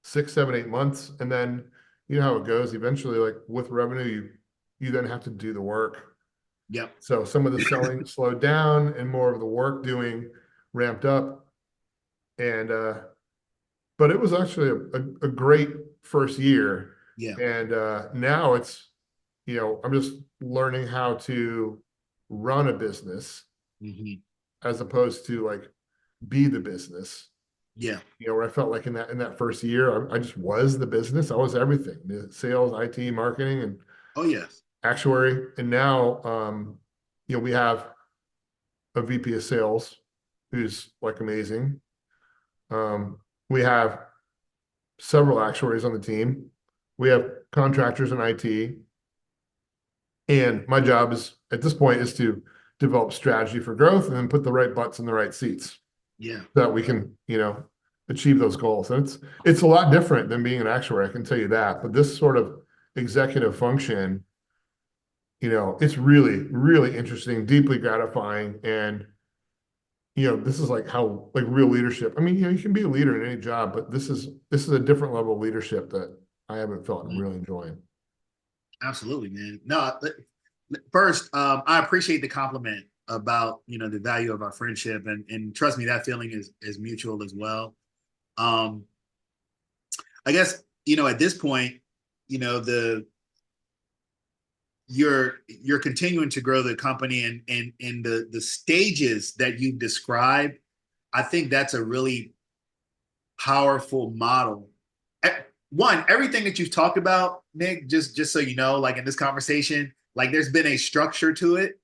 6, 7, 8 months. And then you know how it goes. Eventually, like with revenue, you then have to do the work. Yep. So some of the selling slowed down and more of the work doing ramped up. And but it was actually a great first year. Yeah. And now it's, you know, I'm just learning how to run a business Hmm. as opposed to like be the business. Yeah. You know, where I felt like in that first year, I just was the business. I was everything: the sales, IT, marketing, and Oh yes. actuary. And now, you know, we have a VP of sales who's like amazing. We have several actuaries on the team. We have contractors in IT. And my job is at this point is to develop strategy for growth and then put the right butts in the right seats Yeah. so that we can, you know, achieve those goals. And it's a lot different than being an actuary, I can tell you that. But this sort of executive function, you know, it's really, really interesting, deeply gratifying. And this is like how like real leadership. I mean, you can be a leader in any job, but this is a different level of leadership that I haven't felt I'm Mhm. really enjoying. Absolutely, man. No, first, I appreciate the compliment about the value of our friendship, and trust me, that feeling is mutual as well. Um, I guess at this point, the you're continuing to grow the company, and in the stages that you've described. I think that's a really powerful model. One, everything that you've talked about, Nick, just so you know, like in this conversation, like there's been a structure to it.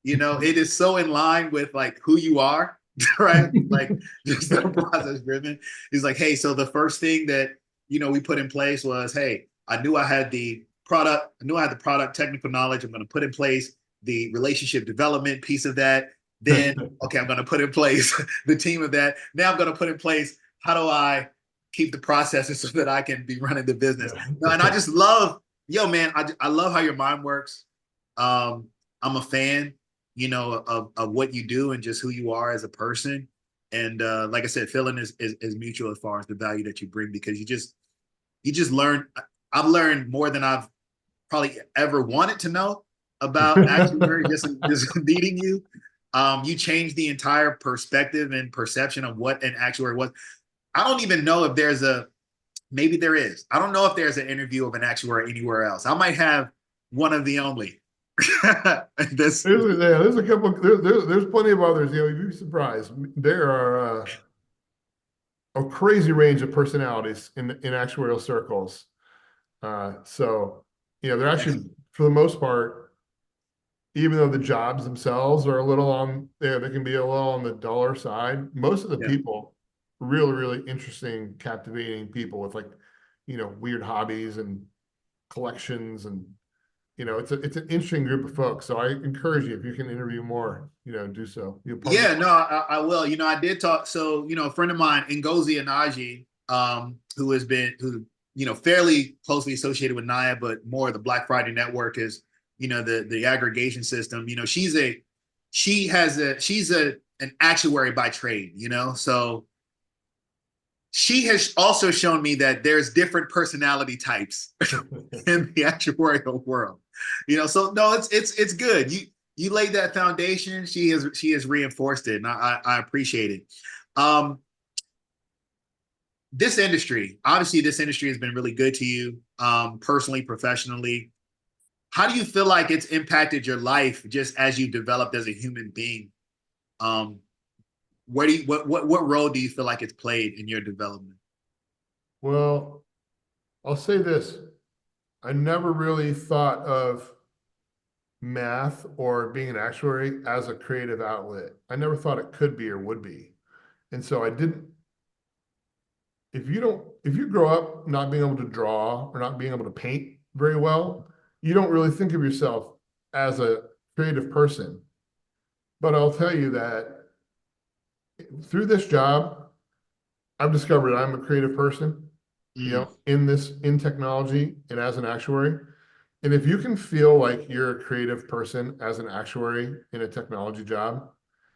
It is so in line with like who you are, right? Like just so process driven. He's like, hey, so the first thing that we put in place was, hey, I knew I had the product, I knew I had the product technical knowledge. I'm going to put in place the relationship development piece of that. Then, okay, I'm going to put in place the team of that. Now I'm going to put in place how do I keep the processes so that I can be running the business. No, and I just love, yo, man, I love how your mind works. Um, I'm a fan, of what you do and just who you are as a person. And like I said, feeling is mutual as far as the value that you bring because you just learn. I've learned more than I've probably ever wanted to know about actuary just meeting you. You changed the entire perspective and perception of what an actuary was. I don't even know if there's a maybe there is. I don't know if there's an interview of an actuary anywhere else. I might have one of the only. this There's a couple. There's plenty of others. You'd be surprised. There are a crazy range of personalities in actuarial circles. So they're actually, Excellent. for the most part, even though the jobs themselves are a little on there, they can be a little on the duller side. Most of the Yeah. people, really, really interesting, captivating people with like, weird hobbies and collections, and it's an interesting group of folks. So I encourage you, if you can interview more, do so. You're part of Yeah, no, I will. I did talk. So, a friend of mine, Ngozi Anaji, who fairly closely associated with Naya, but more the Black Friday Network is, the aggregation system. She's an actuary by trade. So she has also shown me that there's different personality types the. in the actuarial world. So no, it's good. You laid that foundation. She has reinforced it, and I appreciate it. Um, this industry has been really good to you, personally, professionally. How do you feel like it's impacted your life just as you developed as a human being? Um, where do you, what role do you feel like it's played in your development? Well, I'll say this. I never really thought of math or being an actuary as a creative outlet. I never thought it could be or would be. And so I didn't, if you grow up not being able to draw or not being able to paint very well, you don't really think of yourself as a creative person. But I'll tell you that through this job, I've discovered I'm a creative person, Mm, in technology and as an actuary. And if you can feel like you're a creative person as an actuary in a technology job,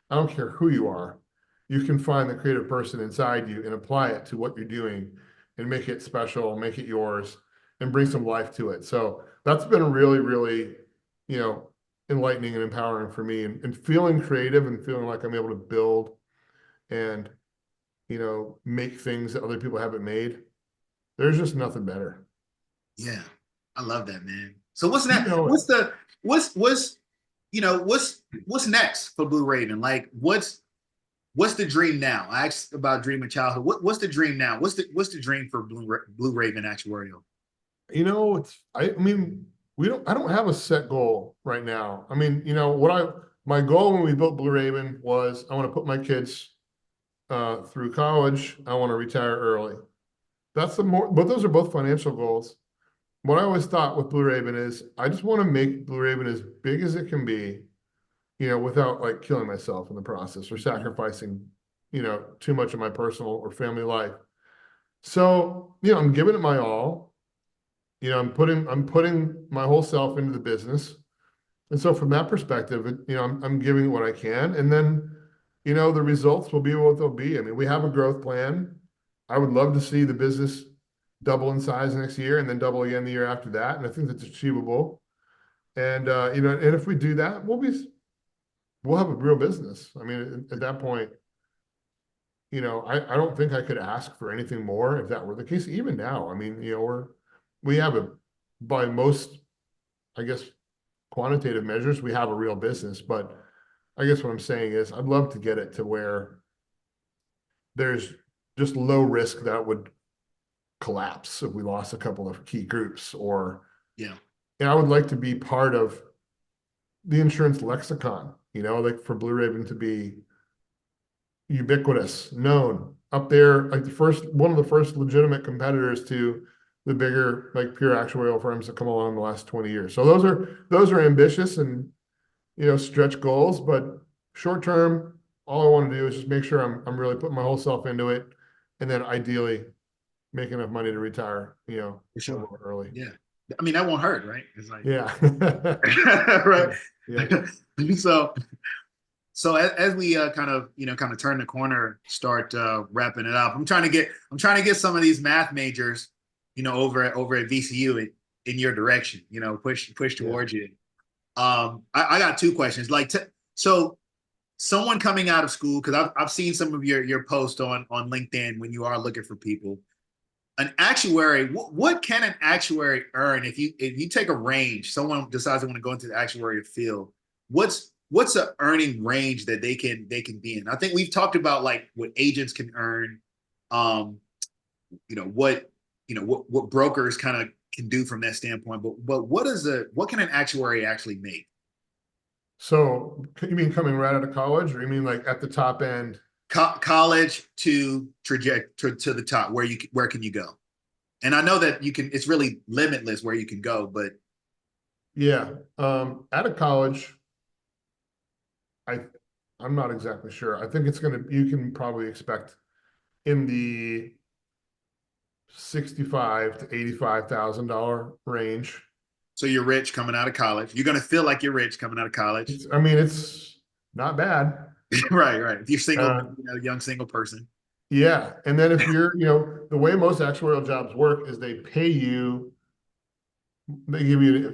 I don't care who you are, you can find the creative person inside you and apply it to what you're doing and make it special, make it yours, and bring some life to it. So that's been really, really, you know, enlightening and empowering for me, and feeling creative and feeling like I'm able to build and, make things that other people haven't made. There's just nothing better. yeah, I love that, man. So what's You next? know it. What's next for Blue Raven? Like, what's the dream now? I asked about dream of childhood. What's the dream now? What's the dream for Blue Raven Actuarial? I mean, I don't have a set goal right now. I mean, my goal when we built Blue Raven was I want to put my kids through college. I want to retire early. But those are both financial goals. What I always thought with Blue Raven is I just want to make Blue Raven as big as it can be, without like killing myself in the process or sacrificing, too much of my personal or family life. So, I'm giving it my all. I'm putting my whole self into the business. And so from that perspective, I'm giving what I can. And then the results will be what they'll be. I mean, we have a growth plan. I would love to see the business double in size next year and then double again the year after that. And I think that's achievable. And and if we do that, we'll have a real business. I mean, at that point, I don't think I could ask for anything more if that were the case. Even now, I mean, we have by most, I guess, quantitative measures, we have a real business. But I guess what I'm saying is I'd love to get it to where there's just low risk that it would collapse if we lost a couple of key groups, or Yeah. I would like to be part of the insurance lexicon, like for Blue Raven to be ubiquitous, known up there, like one of the first legitimate competitors to the bigger, like pure actuarial firms that come along in the last 20 years. So those are ambitious and stretch goals, but short term, all I want to do is just make sure I'm really putting my whole self into it, and then ideally make enough money to retire, For a sure. little early. Yeah. I mean, that won't hurt, right? It's like, Yeah. right. Yeah. So, as we kind of turn the corner, start wrapping it up. I'm trying to get some of these math majors, over at VCU in your direction. Push Yeah. towards you. I got two questions. So someone coming out of school, because I've seen some of your posts on LinkedIn when you are looking for people. An actuary, what can an actuary earn if you take a range? Someone decides they want to go into the actuarial field. What's an earning range that they can be in? I think we've talked about like what agents can earn, um, what brokers kind of can do from that standpoint. But what can an actuary actually make? So you mean coming right out of college, or you mean like at the top end? College to to the top, where can you go? And I know that it's really limitless where you can go, but Yeah. Out of college, I I'm not exactly sure. I think you can probably expect in the 65 to $85,000 range. so you're rich coming out of college. You're gonna feel like you're rich coming out of college. It's not bad. Right, right. If you're single, Uh, young single person. yeah. And then if you're, the way most actuarial jobs work is they give you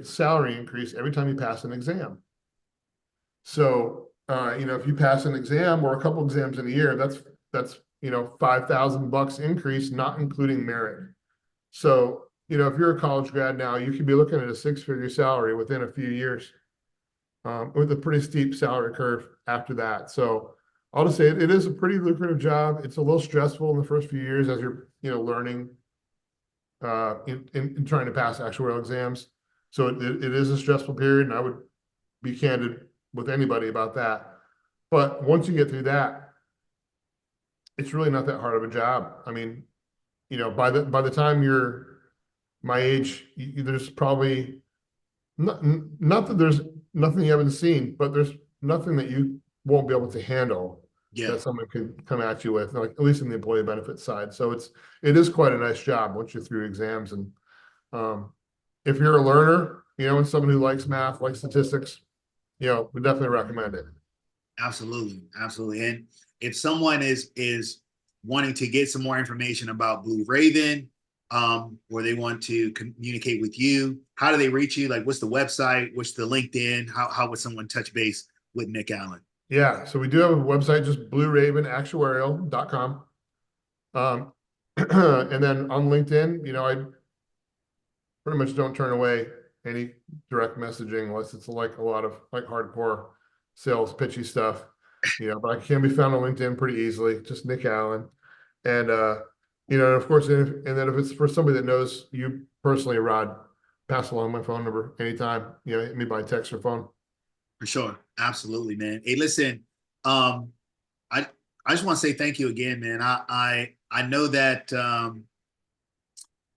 a salary increase every time you pass an exam. So, if you pass an exam or a couple exams in a year, that's $5,000 increase, not including merit. So, if you're a college grad now, you could be looking at a six-figure salary within a few years, with a pretty steep salary curve after that. So I'll just say it is a pretty lucrative job. It's a little stressful in the first few years as you're, learning, in trying to pass actuarial exams. So it is a stressful period, and I would be candid with anybody about that. But once you get through that, it's really not that hard of a job. I mean, by the time you're my age, there's probably not that there's nothing you haven't seen, but there's nothing that you won't be able to handle Yeah, that someone could come at you with, like at least in the employee benefits side. So it is quite a nice job once you're through exams. And um, if you're a learner, and someone who likes math, likes statistics, we definitely recommend it. absolutely, absolutely. And if someone is wanting to get some more information about Blue Raven, or they want to communicate with you, how do they reach you? Like, what's the website? What's the LinkedIn? How would someone touch base with Nick Allen? Yeah. So we do have a website, just blueravenactuarial.com. And then on LinkedIn, I pretty much don't turn away any direct messaging unless it's like a lot of like hardcore sales pitchy stuff. But I can be found on LinkedIn pretty easily, just Nick Allen. And of course, and then if it's for somebody that knows you personally, Rod, pass along my phone number anytime, hit me by text or phone. For sure. Absolutely, man. Hey, listen, um, I I just want to say thank you again, man. I know that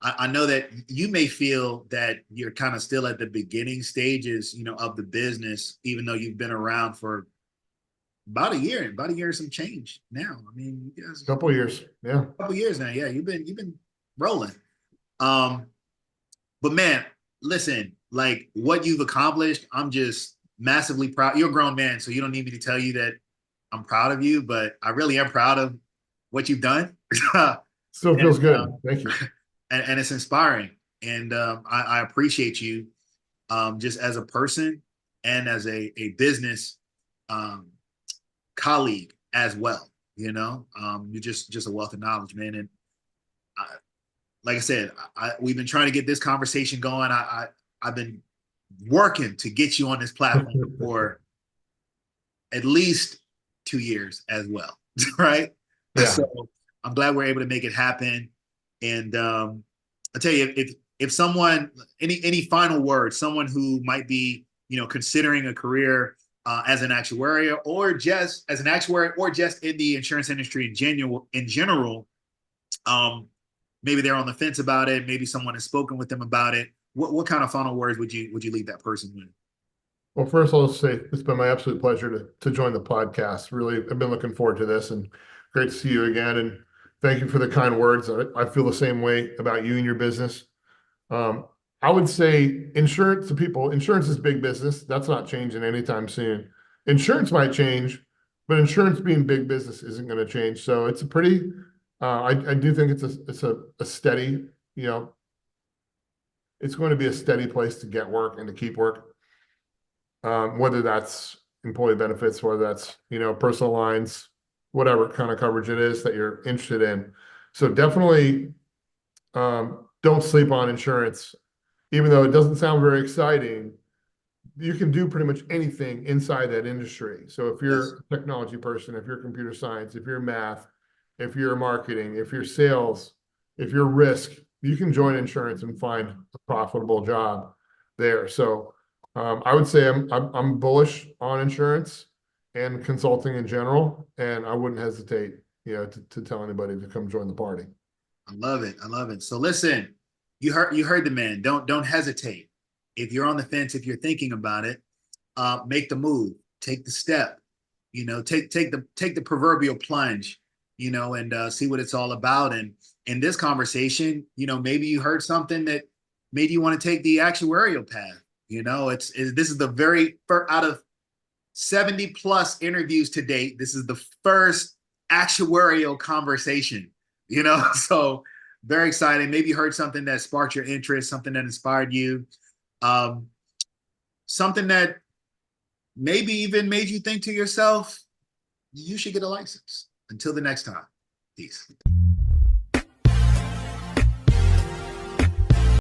I know that you may feel that you're kind of still at the beginning stages, of the business, even though you've been around for about a year and some change now. I mean, you guys, Couple of years, yeah. a couple years now. Yeah, you've been rolling. Um, but man, listen, like what you've accomplished, I'm just massively proud. You're a grown man, so you don't need me to tell you that I'm proud of you, but I really am proud of what you've done. Still and, feels good. Thank you. and it's inspiring. And I appreciate you just as a person and as a business um, colleague as well. You're just a wealth of knowledge, man. And like I said, we've been trying to get this conversation going. I've been working to get you on this platform for at least 2 years as well, right? Yeah. So I'm glad we're able to make it happen. And I tell you, if someone, any final words, someone who might be considering a career as an actuary or just as an actuary or just in the insurance industry in general, maybe they're on the fence about it. Maybe someone has spoken with them about it. What kind of final words would you leave that person with? Well, first I'll say it's been my absolute pleasure to join the podcast. Really, I've been looking forward to this, and great to see you again. And thank you for the kind words. I feel the same way about you and your business. Um, I would say insurance to people, insurance is big business. That's not changing anytime soon. Insurance might change, but insurance being big business isn't going to change. So it's a pretty, I do think it's a steady, it's going to be a steady place to get work and to keep work. Whether that's employee benefits, whether that's, personal lines, whatever kind of coverage it is that you're interested in. So definitely don't sleep on insurance. Even though it doesn't sound very exciting, you can do pretty much anything inside that industry. So if Yes. you're a technology person, if you're computer science, if you're math, if you're marketing, if you're sales, if you're risk, you can join insurance and find a profitable job there. So I would say I'm bullish on insurance and consulting in general, and I wouldn't hesitate, to tell anybody to come join the party. I love it. I love it. So listen, you heard the man. Don't hesitate. If you're on the fence, if you're thinking about it, make the move, take the step. Take the proverbial plunge. And see what it's all about. And in this conversation, maybe you heard something that made you want to take the actuarial path. This is the very first out of 70 plus interviews to date. This is the first actuarial conversation. So very exciting. Maybe you heard something that sparked your interest, something that inspired you, um, something that maybe even made you think to yourself, you should get a license. Until the next time, peace.